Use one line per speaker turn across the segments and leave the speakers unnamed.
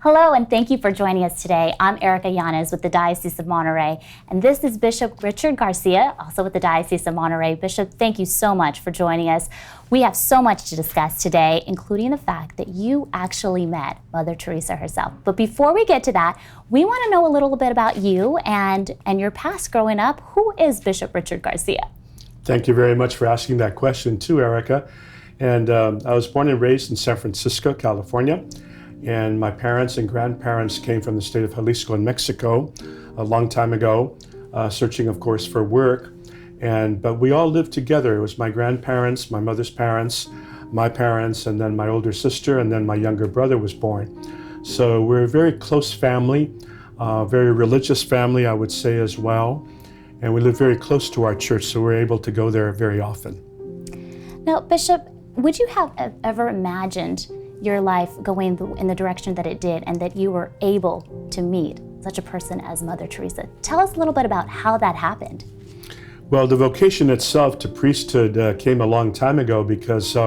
Hello, and thank you for joining us today. I'm Erica Yanez with the Diocese of Monterey, and this is Bishop Richard Garcia, also with the Diocese of Monterey. Bishop, thank you so much for joining us. We have so much to discuss today, including the fact that you actually met Mother Teresa herself. But before we get to that, we want to know a little bit about you and your past growing up. Who is Bishop Richard Garcia?
Thank you very much for asking that question too, Erica. And I was born and raised in San Francisco, California. And my parents and grandparents came from the state of Jalisco in Mexico a long time ago, searching, of course, for work. But we all lived together. It was my grandparents, my mother's parents, my parents, and then my older sister, and then my younger brother was born. So we're a very close family, very religious family, I would say as well. And we live very close to our church, so we're able to go there very often.
Now, Bishop, would you have ever imagined your life going in the direction that it did and that you were able to meet such a person as Mother Teresa? Tell us a little bit about how that happened.
Well, the vocation itself to priesthood came a long time ago because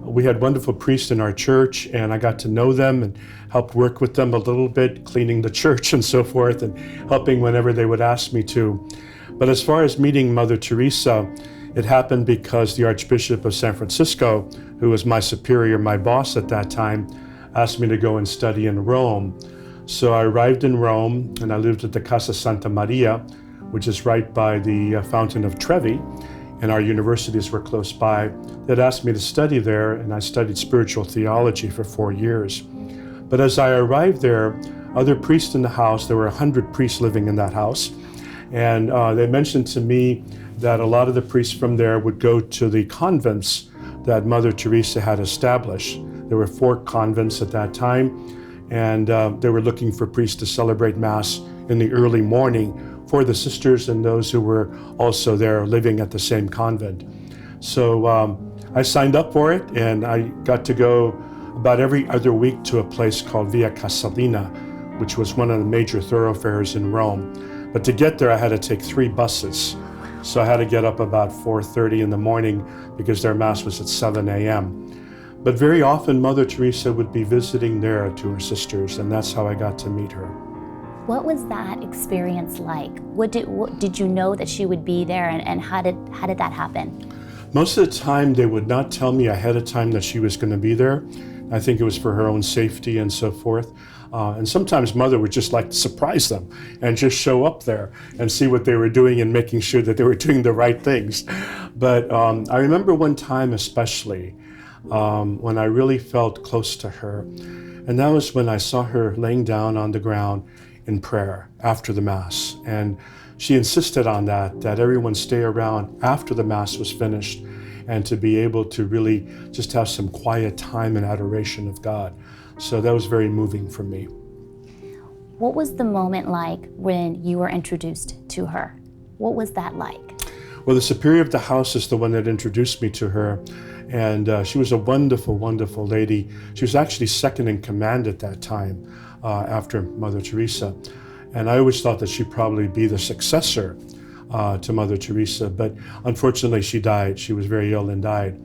we had wonderful priests in our church, and I got to know them and helped work with them a little bit, cleaning the church and so forth, and helping whenever they would ask me to. But as far as meeting Mother Teresa, it happened because the Archbishop of San Francisco, who was my superior, my boss at that time, asked me to go and study in Rome. So I arrived in Rome, and I lived at the Casa Santa Maria, which is right by the Fountain of Trevi, and our universities were close by. They'd asked me to study there, and I studied spiritual theology for 4 years. But as I arrived there, other priests in the house, there were 100 priests living in that house, and they mentioned to me that a lot of the priests from there would go to the convents that Mother Teresa had established. There were 4 convents at that time, and they were looking for priests to celebrate Mass in the early morning for the sisters and those who were also there living at the same convent. So I signed up for it, and I got to go about every other week to a place called Via Casalina, which was one of the major thoroughfares in Rome. But to get there, I had to take 3 buses. So I had to get up about 4:30 in the morning because their Mass was at 7 a.m. But very often Mother Teresa would be visiting there to her sisters, and that's how I got to meet her.
What was that experience like? What did you know that she would be there, and how did that happen?
Most of the time they would not tell me ahead of time that she was going to be there. I think it was for her own safety and so forth. And sometimes Mother would just like to surprise them and just show up there and see what they were doing and making sure that they were doing the right things. But I remember one time especially when I really felt close to her, and that was when I saw her laying down on the ground in prayer after the Mass. And she insisted on that everyone stay around after the Mass was finished and to be able to really just have some quiet time and adoration of God. So that was very moving for me.
What was the moment like when you were introduced to her? What was that like?
Well, the superior of the house is the one that introduced me to her. And she was a wonderful, wonderful lady. She was actually second in command at that time after Mother Teresa. And I always thought that she'd probably be the successor to Mother Teresa. But unfortunately, she died. She was very ill and died.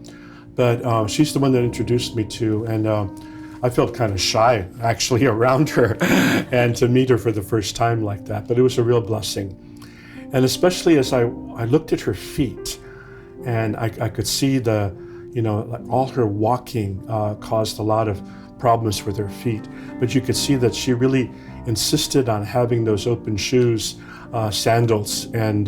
But she's the one that introduced me to, and I felt kind of shy actually around her and to meet her for the first time like that, but it was a real blessing. And especially as I looked at her feet, and I could see like all her walking caused a lot of problems with her feet, but you could see that she really insisted on having those open shoes, sandals, and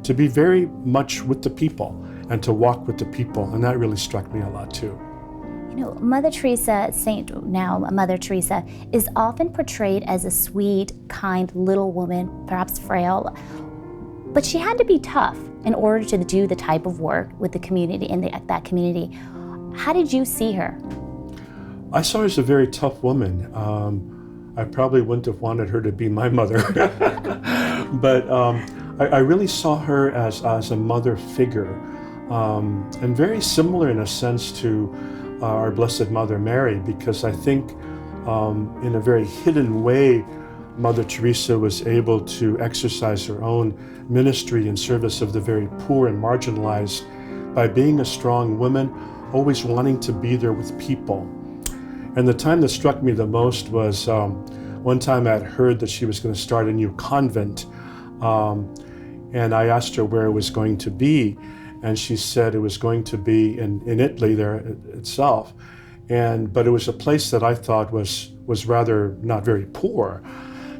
to be very much with the people and to walk with the people, and that really struck me a lot too.
You know, Mother Teresa, Mother Teresa, is often portrayed as a sweet, kind little woman, perhaps frail, but she had to be tough in order to do the type of work with the community in that community. How did you see her?
I saw her as a very tough woman. I probably wouldn't have wanted her to be my mother, but I really saw her as a mother figure, and very similar in a sense to our Blessed Mother Mary, because I think in a very hidden way, Mother Teresa was able to exercise her own ministry in service of the very poor and marginalized by being a strong woman, always wanting to be there with people. And the time that struck me the most was one time I had heard that she was going to start a new convent. And I asked her where it was going to be. And she said it was going to be in Italy there itself. But it was a place that I thought was rather not very poor.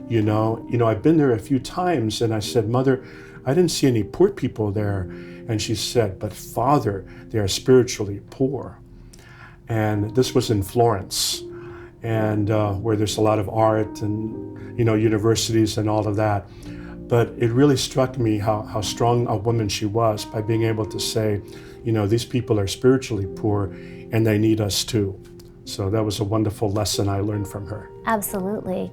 You know, I've been there a few times, and I said, Mother, I didn't see any poor people there. And she said, but Father, they are spiritually poor. And this was in Florence, and where there's a lot of art and, universities and all of that. But it really struck me how strong a woman she was by being able to say, these people are spiritually poor and they need us too. So that was a wonderful lesson I learned from her.
Absolutely.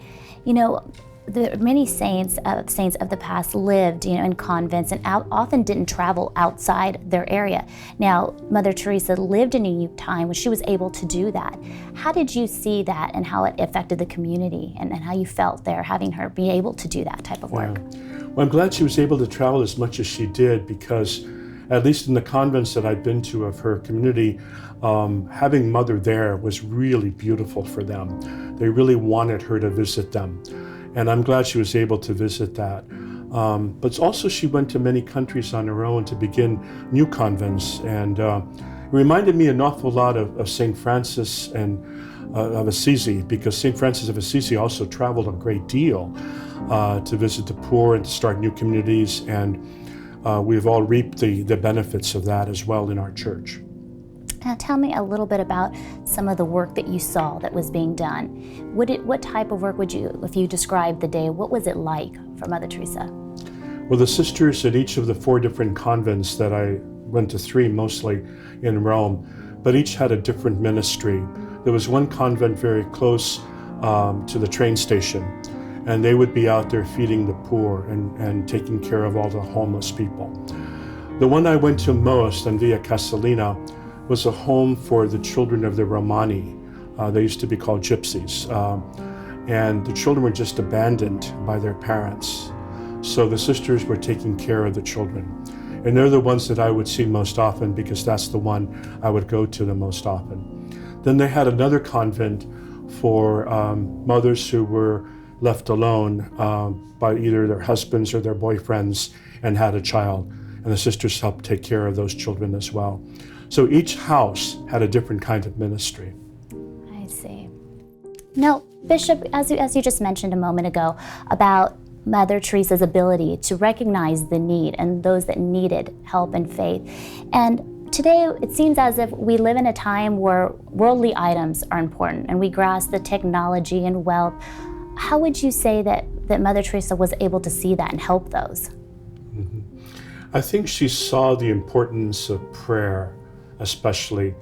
The many saints of the past lived, in convents and often didn't travel outside their area. Now, Mother Teresa lived in a unique time when she was able to do that. How did you see that and how it affected the community and how you felt there, having her be able to do that type of work?
Well, I'm glad she was able to travel as much as she did, because at least in the convents that I've been to of her community, having Mother there was really beautiful for them. They really wanted her to visit them. And I'm glad she was able to visit that. But also she went to many countries on her own to begin new convents. And it reminded me an awful lot of St. Francis and of Assisi, because St. Francis of Assisi also traveled a great deal to visit the poor and to start new communities. And we've all reaped the benefits of that as well in our church.
Now tell me a little bit about some of the work that you saw that was being done. What type of work if you described the day, what was it like for Mother Teresa?
Well, the sisters at each of the 4 different convents that I went to, 3 mostly in Rome, but each had a different ministry. There was one convent very close to the train station, and they would be out there feeding the poor and taking care of all the homeless people. The one I went to most on Via Castellina was a home for the children of the Romani. They used to be called gypsies. And the children were just abandoned by their parents. So the sisters were taking care of the children. And they're the ones that I would see most often, because that's the one I would go to the most often. Then they had another convent for mothers who were left alone by either their husbands or their boyfriends and had a child. And the sisters helped take care of those children as well. So each house had a different kind of ministry.
I see. Now, Bishop, as you just mentioned a moment ago about Mother Teresa's ability to recognize the need and those that needed help and faith. And today, it seems as if we live in a time where worldly items are important and we grasp the technology and wealth. How would you say that Mother Teresa was able to see that and help those?
Mm-hmm. I think she saw the importance of prayer, especially,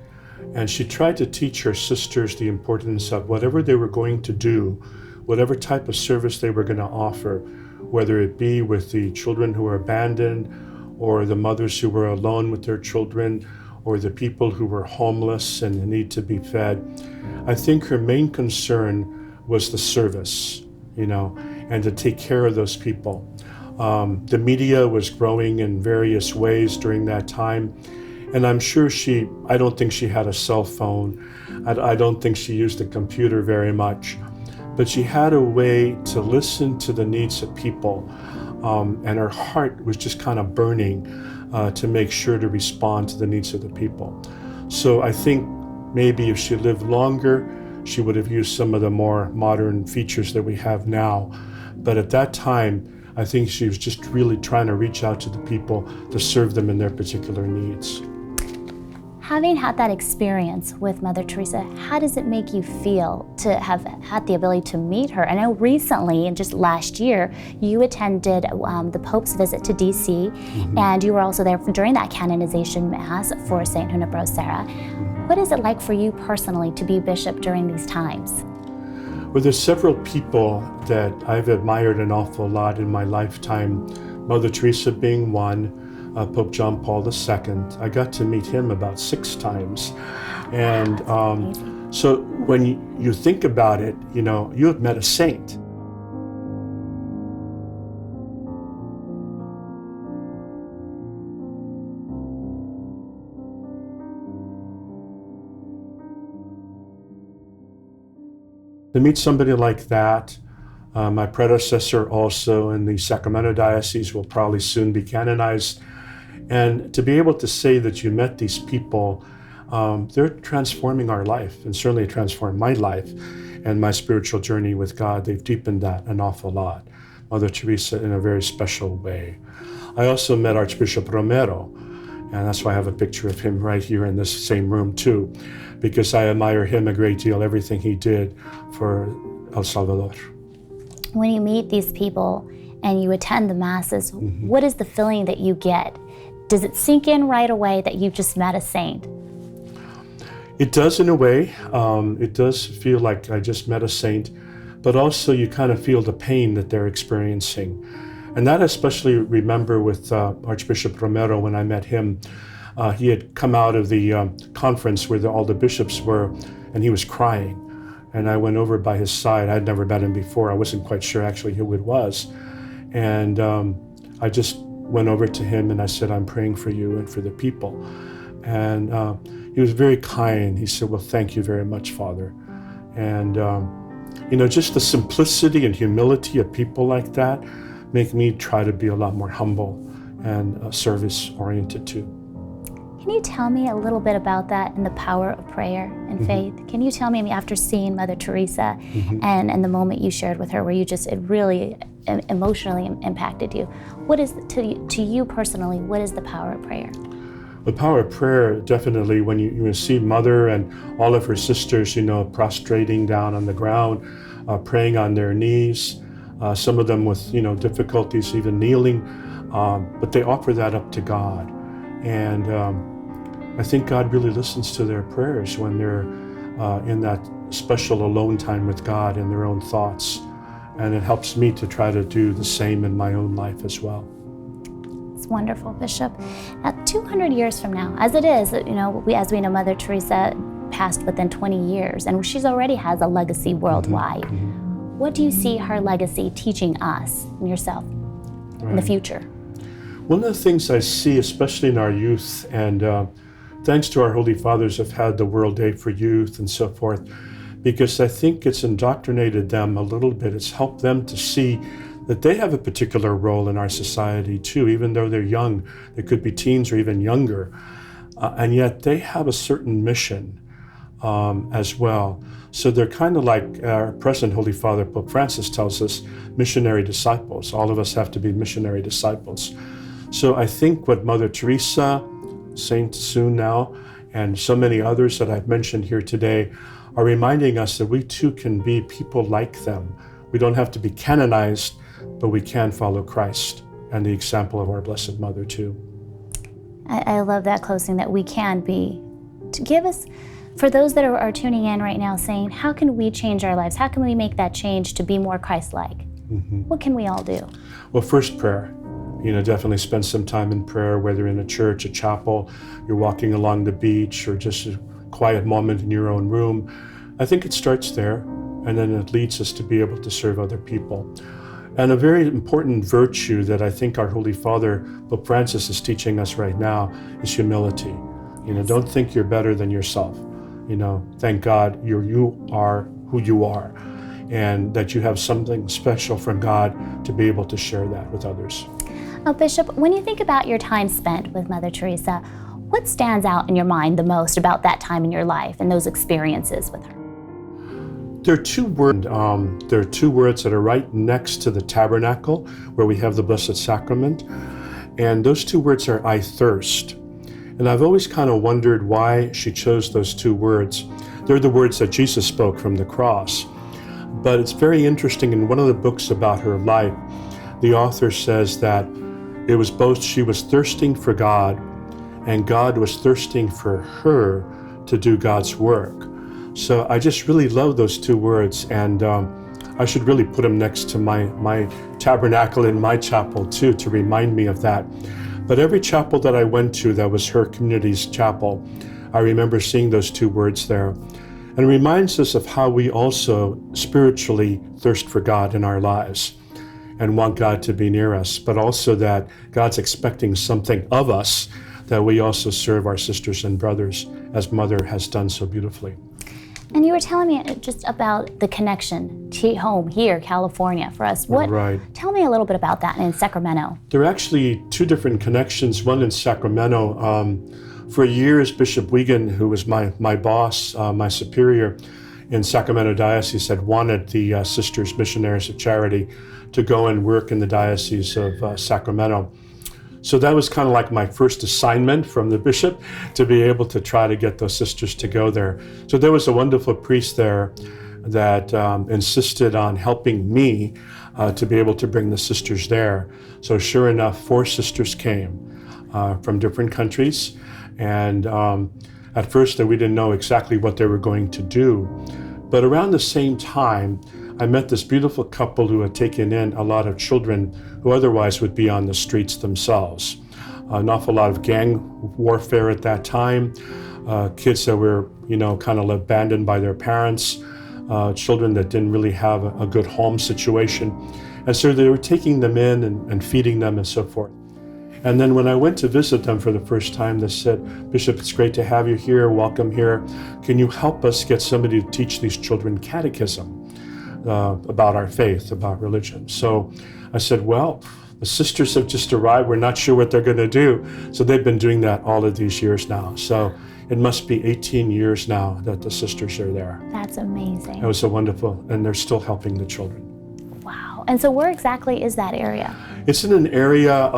and she tried to teach her sisters the importance of whatever they were going to do, whatever type of service they were going to offer, whether it be with the children who were abandoned, or the mothers who were alone with their children, or the people who were homeless and need to be fed. I think her main concern was the service, and to take care of those people. The media was growing in various ways during that time. And I'm sure I don't think she had a cell phone. I don't think she used a computer very much. But she had a way to listen to the needs of people. And her heart was just kind of burning to make sure to respond to the needs of the people. So I think maybe if she lived longer, she would have used some of the more modern features that we have now. But at that time, I think she was just really trying to reach out to the people to serve them in their particular needs.
Having had that experience with Mother Teresa, how does it make you feel to have had the ability to meet her? I know recently, and just last year, you attended the Pope's visit to DC, and you were also there during that canonization mass for St. Junipero Serra. What is it like for you personally to be bishop during these times?
Well, there's several people that I've admired an awful lot in my lifetime, Mother Teresa being one, Pope John Paul II. I got to meet him about 6 times. And so when you think about it, you have met a saint. To meet somebody like that, my predecessor also in the Sacramento Diocese will probably soon be canonized. And to be able to say that you met these people, they're transforming our life, and certainly transformed my life and my spiritual journey with God. They've deepened that an awful lot. Mother Teresa in a very special way. I also met Archbishop Romero, and that's why I have a picture of him right here in this same room too, because I admire him a great deal, everything he did for El Salvador.
When you meet these people and you attend the masses, what is the feeling that you get? Does it sink in right away that you've just met a saint?
It does in a way. It does feel like I just met a saint, but also you kind of feel the pain that they're experiencing. And that I especially remember with Archbishop Romero when I met him. He had come out of the conference where all the bishops were, and he was crying. And I went over by his side. I'd never met him before. I wasn't quite sure actually who it was. And I just went over to him and I said, I'm praying for you and for the people. And he was very kind. He said, well, thank you very much, Father. And, just the simplicity and humility of people like that make me try to be a lot more humble and service-oriented too.
Can you tell me a little bit about that and the power of prayer and faith? Can you tell me, after seeing Mother Teresa and the moment you shared with her where it really emotionally impacted you, what is, to you personally, what is the power of prayer?
The power of prayer, definitely, when you see Mother and all of her sisters, prostrating down on the ground, praying on their knees, some of them with, difficulties even kneeling, but they offer that up to God. And I think God really listens to their prayers when they're in that special alone time with God in their own thoughts. And it helps me to try to do the same in my own life as well.
It's wonderful, Bishop. Now, 200 years from now, as it is, as we know, Mother Teresa passed within 20 years, and she already has a legacy worldwide. What do you see her legacy teaching us and yourself in the future?
One of the things I see, especially in our youth, and thanks to our Holy Fathers have had the World Day for Youth and so forth, because I think it's indoctrinated them a little bit. It's helped them to see that they have a particular role in our society too, even though they're young. They could be teens or even younger, and yet they have a certain mission as well. So they're kind of like our present Holy Father, Pope Francis, tells us, missionary disciples. All of us have to be missionary disciples. So I think what Mother Teresa, Saint Soon now, and so many others that I've mentioned here today are reminding us that we too can be people like them. We don't have to be canonized, but we can follow Christ and the example of our Blessed Mother too.
I love that closing, that we can be. To give us, for those that are tuning in right now saying, how can we change our lives? How can we make that change to be more Christ-like? What can we all do?
Well, first, prayer. Definitely spend some time in prayer, whether in a church, a chapel, you're walking along the beach, or just a quiet moment in your own room. I think it starts there, and then it leads us to be able to serve other people. And a very important virtue that I think our Holy Father, Pope Francis, is teaching us right now is humility. Don't think you're better than yourself. Thank God you are who you are, and that you have something special from God to be able to share that with others.
Now, Bishop, when you think about your time spent with Mother Teresa, what stands out in your mind the most about that time in your life and those experiences with her?
There are two words that are right next to the tabernacle where we have the Blessed Sacrament. And those two words are, I thirst. And I've always kind of wondered why she chose those two words. They're the words that Jesus spoke from the cross. But it's very interesting, in one of the books about her life, the author says that it was both she was thirsting for God and God was thirsting for her to do God's work. So I just really love those two words, and I should really put them next to my tabernacle in my chapel too, to remind me of that. But every chapel that I went to that was her community's chapel, I remember seeing those two words there. And it reminds us of how we also spiritually thirst for God in our lives and want God to be near us, but also that God's expecting something of us, that we also serve our sisters and brothers as Mother has done so beautifully.
And you were telling me just about the connection to home here, California, for us.
Right.
Tell me a little bit about that in Sacramento.
There are actually two different connections, one in Sacramento. For years, Bishop Wiegand, who was my boss, my superior in Sacramento Diocese, had wanted the Sisters Missionaries of Charity to go and work in the Diocese of Sacramento. So that was kind of like my first assignment from the bishop, to be able to try to get those sisters to go there. So there was a wonderful priest there that insisted on helping me to be able to bring the sisters there. So sure enough, 4 sisters came from different countries. And at first we didn't know exactly what they were going to do. But around the same time, I met this beautiful couple who had taken in a lot of children who otherwise would be on the streets themselves. An awful lot of gang warfare at that time, kids that were, kind of abandoned by their parents, children that didn't really have a good home situation. And so they were taking them in and feeding them and so forth. And then when I went to visit them for the first time, they said, "Bishop, it's great to have you here. Welcome here. Can you help us get somebody to teach these children catechism about our faith, about religion?" So I said, "Well, the sisters have just arrived. We're not sure what they're going to do." So they've been doing that all of these years now. So it must be 18 years now that the sisters are there.
That's amazing.
It was a wonderful, and they're still helping the children.
Wow. And so where exactly is that area?
It's in an area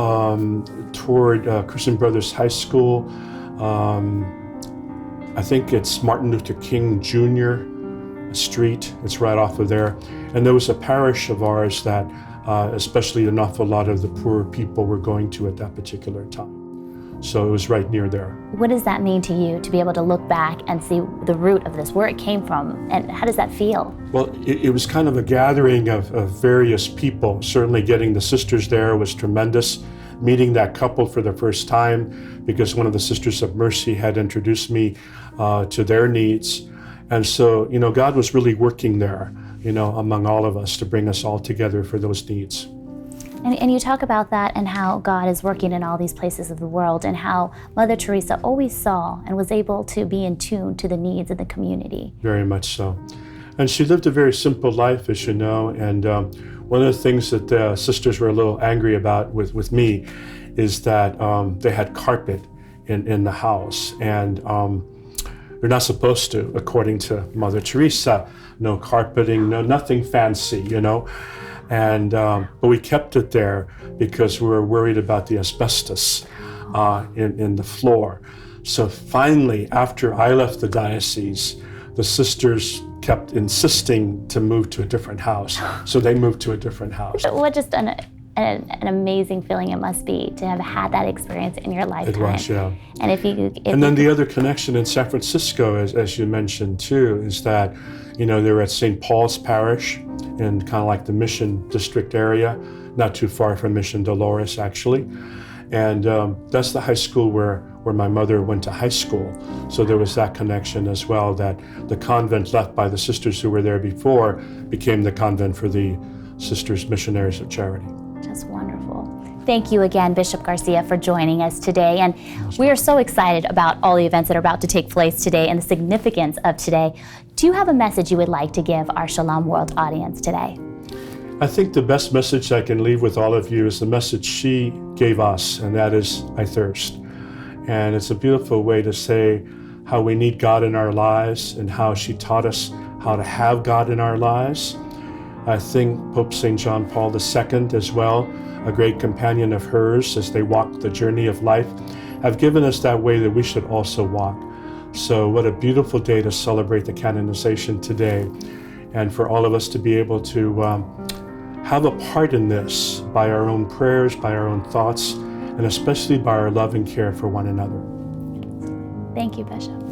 toward Christian Brothers High School. I think it's Martin Luther King Jr. Street. It's right off of there. And there was a parish of ours that especially an awful lot of the poor people were going to at that particular time. So it was right near there.
What does that mean to you, to be able to look back and see the root of this, where it came from, and how does that feel?
Well, it was kind of a gathering of various people. Certainly getting the sisters there was tremendous. Meeting that couple for the first time, because one of the Sisters of Mercy had introduced me to their needs. And so, God was really working there, among all of us to bring us all together for those needs.
And you talk about that and how God is working in all these places of the world, and how Mother Teresa always saw and was able to be in tune to the needs of the community.
Very much so. And she lived a very simple life, as you know, and one of the things that the sisters were a little angry about with me is that they had carpet in the house, and they're not supposed to, according to Mother Teresa. No carpeting, nothing fancy, And but we kept it there because we were worried about the asbestos in the floor. So finally, after I left the diocese, the sisters kept insisting to move to a different house. So they moved to a different house.
What just an amazing feeling it must be to have had that experience in your lifetime.
It was, yeah.
And
and then the other connection in San Francisco, as you mentioned too, is that they were at St. Paul's Parish in kind of like the Mission District area, not too far from Mission Dolores actually. And that's the high school where my mother went to high school. So there was that connection as well, that the convent left by the sisters who were there before became the convent for the Sisters Missionaries of Charity.
Just wonderful. Thank you again, Bishop Garcia, for joining us today. And we are so excited about all the events that are about to take place today and the significance of today. Do you have a message you would like to give our Shalom World audience today?
I think the best message I can leave with all of you is the message she gave us, and that is, I thirst. And it's a beautiful way to say how we need God in our lives and how she taught us how to have God in our lives. I think Pope St. John Paul II as well, a great companion of hers as they walk the journey of life, have given us that way that we should also walk. So what a beautiful day to celebrate the canonization today, and for all of us to be able to have a part in this by our own prayers, by our own thoughts, and especially by our love and care for one another.
Thank you, Bishop.